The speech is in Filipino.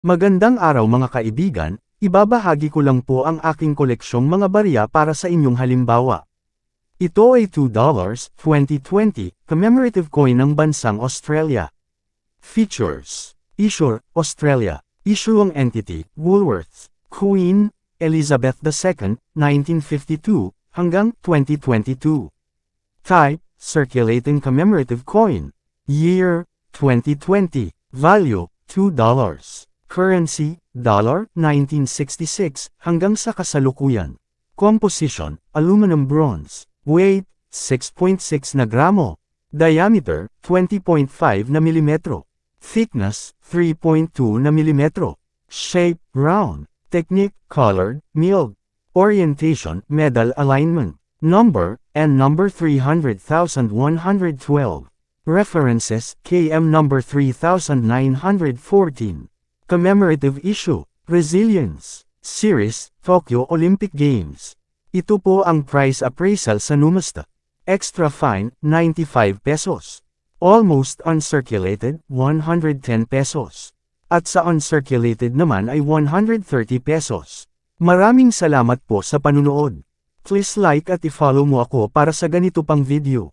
Magandang araw mga kaibigan, ibabahagi ko lang po ang aking koleksyong mga barya para sa inyong halimbawa. Ito ay $2, 2020, commemorative coin ng bansang Australia. Features: Issue, Australia. Issuing entity, Woolworths. Queen, Elizabeth II, 1952, hanggang 2022. Type, circulating commemorative coin. Year, 2020. Value, $2. Currency, $1966, hanggang sa kasalukuyan. Composition, aluminum bronze. Weight, 6.6 na gramo. Diameter, 20.5 na milimetro. Thickness, 3.2 na milimetro. Shape, round. Technique, colored, milled. Orientation, medal alignment. Number, N number 300,112. References, KM number 3914. Commemorative issue, Resilience. Series, Tokyo Olympic Games. Ito po ang price appraisal sa Numista. Extra fine, 95 pesos. Almost uncirculated, 110 pesos. At sa uncirculated naman ay 130 pesos. Maraming salamat po sa panunood. Please like at i-follow mo ako para sa ganito pang video.